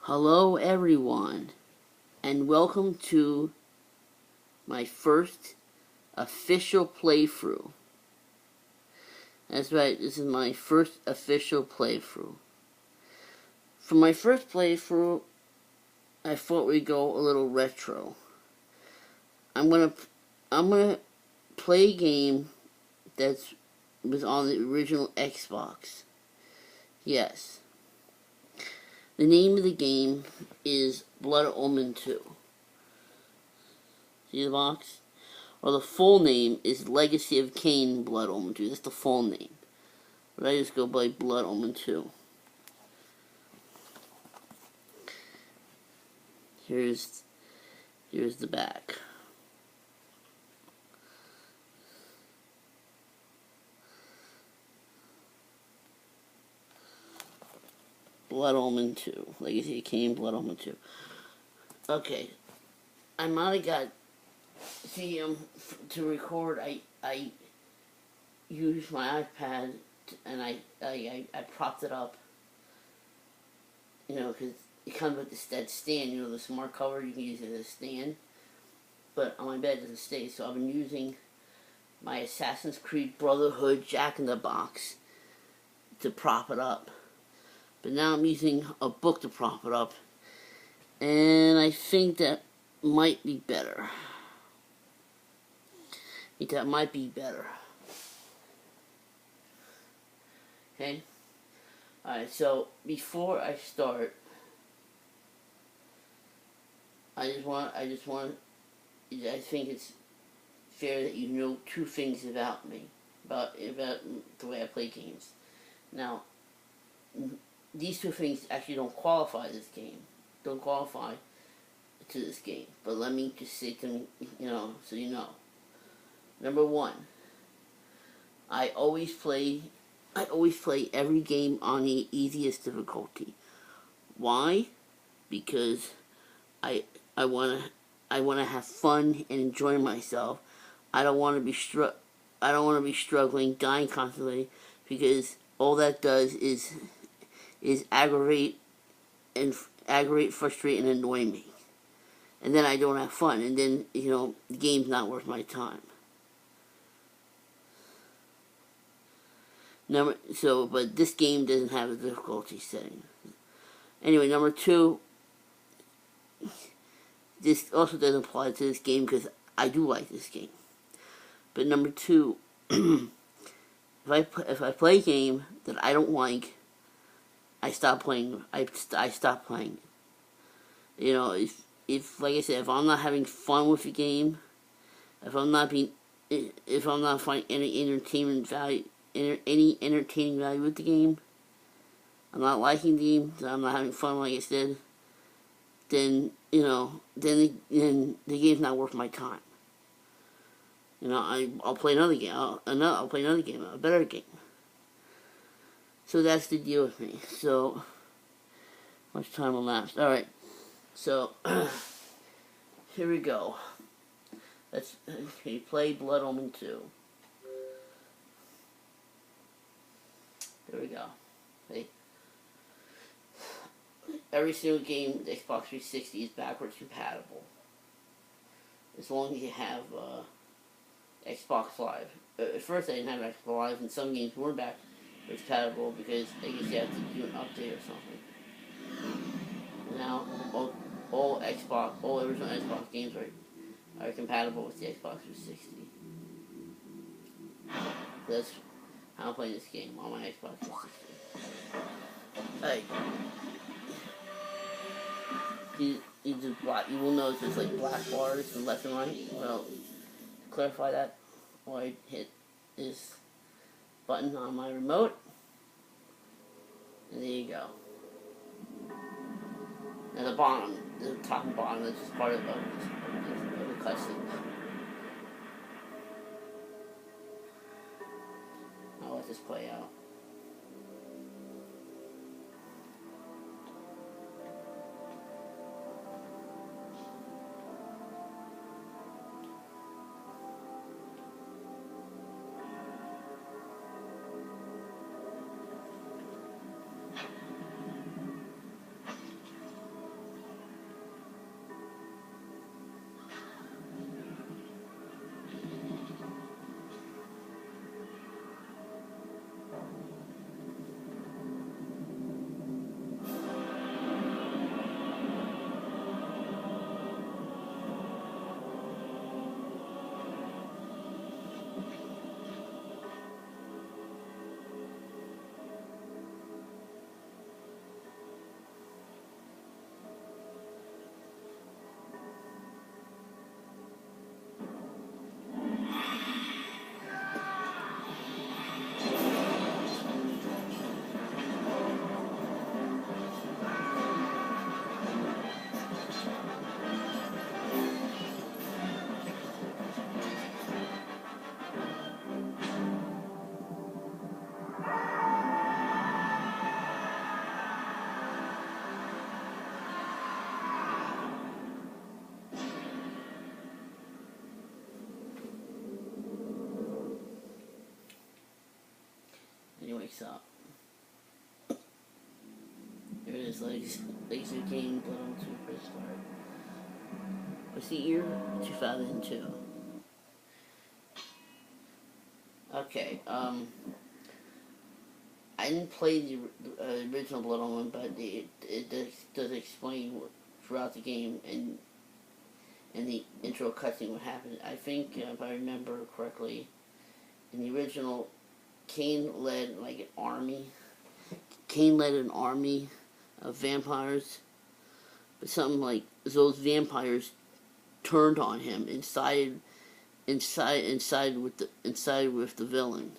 Hello everyone, and welcome to my first official playthrough. That's right, this is my first official playthrough. For my first playthrough, I thought we'd go a little retro. I'm gonna play a game that was on the original Xbox. Yes. The name of the game is Blood Omen 2. See the box? Or the full name is Legacy of Kain Blood Omen 2. That's the full name. But I just go by Blood Omen 2. Here's the back. Blood Omen 2. Legacy of Kain Blood Omen 2. Okay. I might have got... See, to record, I used my iPad and I propped it up. You know, because it comes with that stand, you know, the smart cover, you can use it as a stand. But on my bed it doesn't stay, so I've been using my Assassin's Creed Brotherhood Jack-in-the-Box to prop it up. But now I'm using a book to prop it up. And I think that might be better. That might be better. Okay? Alright, so before I start, I think it's fair that you know two things about me, about the way I play games. Now, these two things actually don't qualify this game. Don't qualify to this game. But let me just say them, you know, so you know. Number one, I always play every game on the easiest difficulty. Why? Because I wanna have fun and enjoy myself. I don't wanna be struggling, dying constantly, because all that does is aggravate, frustrate, and annoy me. And then I don't have fun, and then, you know, the game's not worth my time. But this game doesn't have a difficulty setting. Anyway, number two, this also doesn't apply to this game because I do like this game. But number two, if I play a game that I don't like, I stop playing. I stop playing. You know, if like I said, if I'm not having fun with the game, if I'm not finding any entertainment value, any entertaining value with the game, I'm not liking the game, I'm not having fun, like I said, then, you know, then the game's not worth my time. You know, I'll play another game. I'll play another game, a better game. So that's the deal with me. So, much time will last. Alright, so, here we go. Let's play Blood Omen 2. There we go. See? Every single game with Xbox 360 is backwards compatible. As long as you have Xbox Live. At first I didn't have Xbox Live, and some games weren't backwards compatible because I guess you have to do an update or something. Now, all original Xbox games are compatible with the Xbox 360. That's how I'm playing this game on my Xbox 360. Hey. You will notice there's like black bars from left and right. Well, to clarify that, I hit this button on my remote, and there you go. And the top and bottom, is just part of the cutscene. I'll let this play out. up. Here it is, Legacy of Kain, Blood on 2, press start. What's the year? 2002. Okay, I didn't play the original Blood Omen, but it does explain throughout the game and in the intro cutscene what happened. I think, if I remember correctly, in the original, Kain led like an army. Kain led an army of vampires, but something like those vampires turned on him and sided with the villain.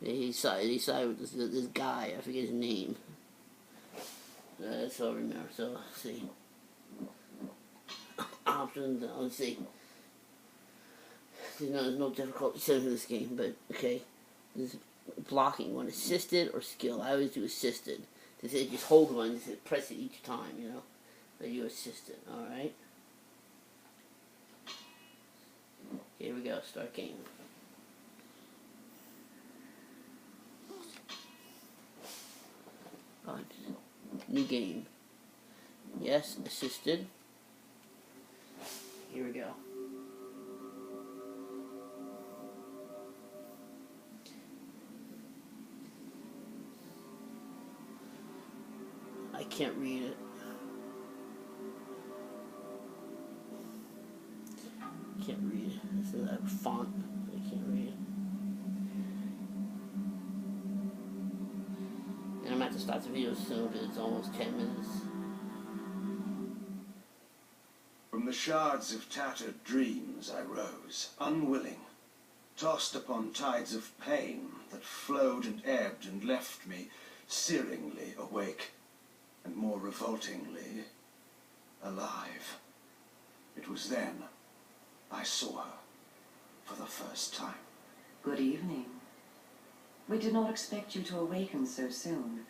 He sided with this guy. I forget his name. That's all I remember. So let's see. Options. Let's see. There's no difficulty setting in this game, but okay. This is blocking one, assisted or skill. I always do assisted. They say just hold one, just press it each time. That you assisted. All right. Here we go. Start game. New game. Yes, assisted. Here we go. I can't read it. Can't read it. This is that font. I can't read it. And I'm going to have to stop the video soon because it's almost 10 minutes. From the shards of tattered dreams I rose, unwilling, tossed upon tides of pain that flowed and ebbed and left me searingly awake, and more revoltingly alive. It was then I saw her for the first time. Good evening. We did not expect you to awaken so soon.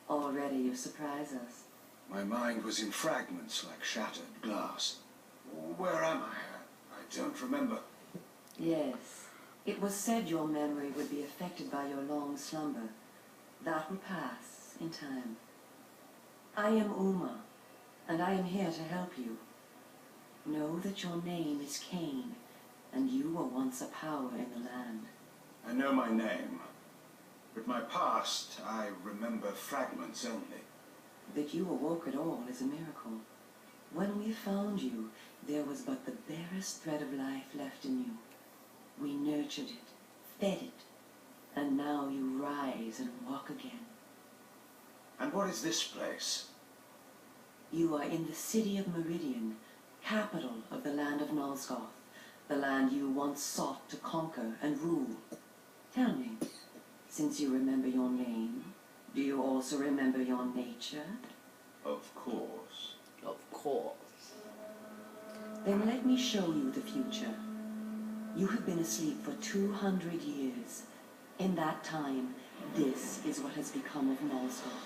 Already you surprise us. My mind was in fragments like shattered glass. Where am I? I don't remember. Yes. It was said your memory would be affected by your long slumber. That will pass in time. I am Uma, and I am here to help you. Know that your name is Kain, and you were once a power in the land. I know my name, but my past, I remember fragments only. That you awoke at all is a miracle. When we found you, there was but the barest thread of life left in you. We nurtured it, fed it, and now you rise and walk again. And what is this place? You are in the city of Meridian, capital of the land of Nalsgoth, the land you once sought to conquer and rule. Tell me, since you remember your name, do you also remember your nature? Of course. Of course. Then let me show you the future. You have been asleep for 200 years. In that time, this is what has become of Nalsgoth.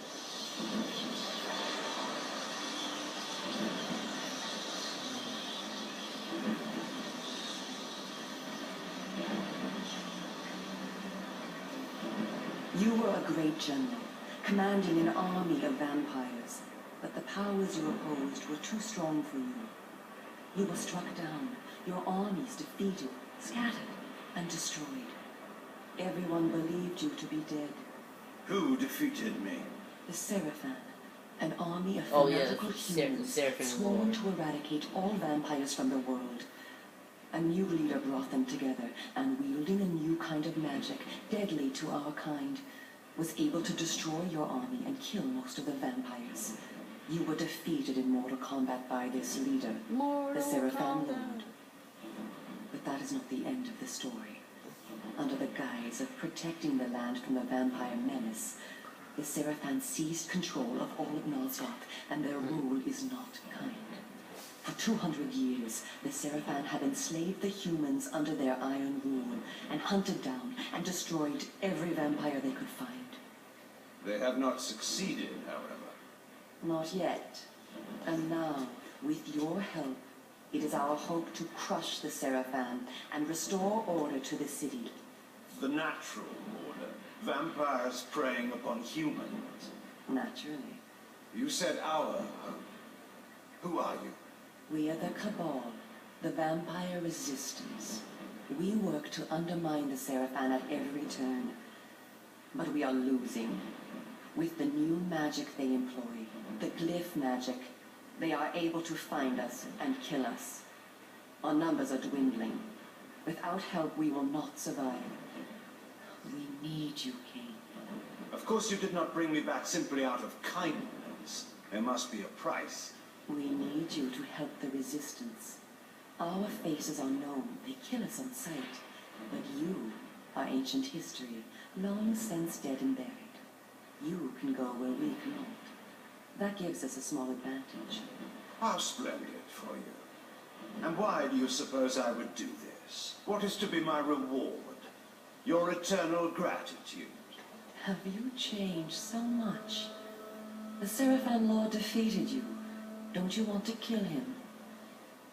You were a great general, commanding an army of vampires, but the powers you opposed were too strong for you. You were struck down, your armies defeated, scattered, and destroyed. Everyone believed you to be dead. Who defeated me? The Seraphan, an army of Oh, yeah, fanatical the humans Seraphan sworn War. to eradicate all vampires from the world. A new leader brought them together, and wielding a new kind of magic, deadly to our kind, was able to destroy your army and kill most of the vampires. You were defeated in mortal combat by this leader, the Seraphan Lord. But that is not the end of the story. Under the guise of protecting the land from the vampire menace, the Seraphan seized control of all of Nalsgoth, and their rule is not kind. For 200 years, the Seraphan have enslaved the humans under their iron rule, and hunted down and destroyed every vampire they could find. They have not succeeded, however. Not yet. And now, with your help, it is our hope to crush the Seraphan and restore order to the city. the natural order. Vampires preying upon humans. Naturally. You said our home. Who are you? We are the Cabal, the vampire resistance. We work to undermine the Seraphan at every turn. But we are losing. With the new magic they employ, the glyph magic, they are able to find us and kill us. Our numbers are dwindling. Without help, we will not survive. We need you, King. Of course you did not bring me back simply out of kindness. There must be a price. We need you to help the resistance. Our faces are known. They kill us on sight. But you are ancient history, long since dead and buried. You can go where we cannot. That gives us a small advantage. How splendid for you. And why do you suppose I would do this? What is to be my reward? Your eternal gratitude. Have you changed so much? The Seraphan Lord defeated you. Don't you want to kill him?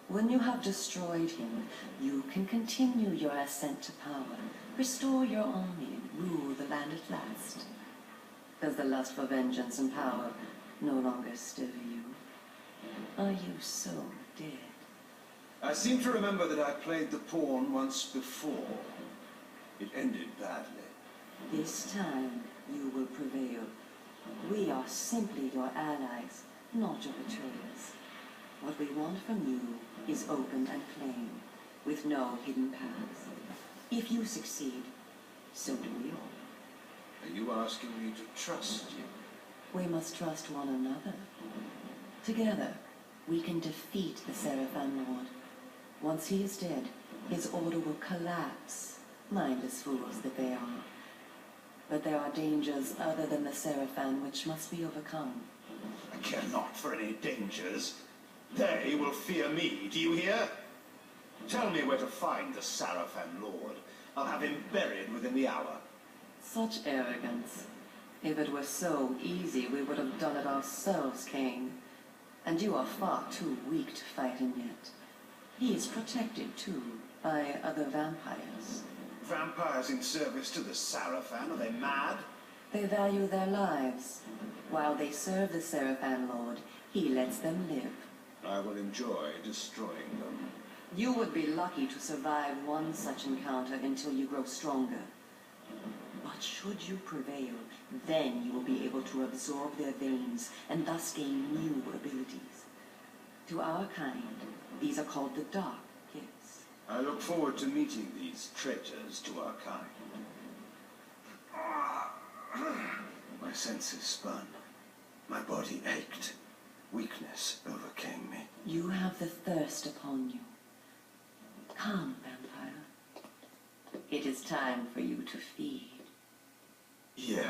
When you have destroyed him, you can continue your ascent to power, restore your army, and rule the land at last. Does the lust for vengeance and power no longer stir you? Are you so dead? I seem to remember that I played the pawn once before. It ended badly. This time you will prevail. We are simply your allies, not your betrayers. What we want from you is open and plain, with no hidden paths. If you succeed, so do we all. Are you asking me to trust you? We must trust one another. Together, we can defeat the Seraphan Lord. Once he is dead, his order will collapse, mindless fools that they are. But there are dangers other than the Seraphan which must be overcome. I care not for any dangers. They will fear me, do you hear? Tell me where to find the Seraphan Lord. I'll have him buried within the hour. Such arrogance. If it were so easy, we would have done it ourselves, King. And you are far too weak to fight him yet. He is protected, too, by other vampires. Vampires in service to the Seraphan? Are they mad? They value their lives. While they serve the Seraphan Lord, he lets them live. I will enjoy destroying them. You would be lucky to survive one such encounter until you grow stronger. But should you prevail, then you will be able to absorb their veins and thus gain new abilities. To our kind, these are called the Dark Gifts. I look forward to meeting these traitors to our kind. My senses spun. My body ached. Weakness overcame me. You have the thirst upon you. Come, vampire. It is time for you to feed. Yes.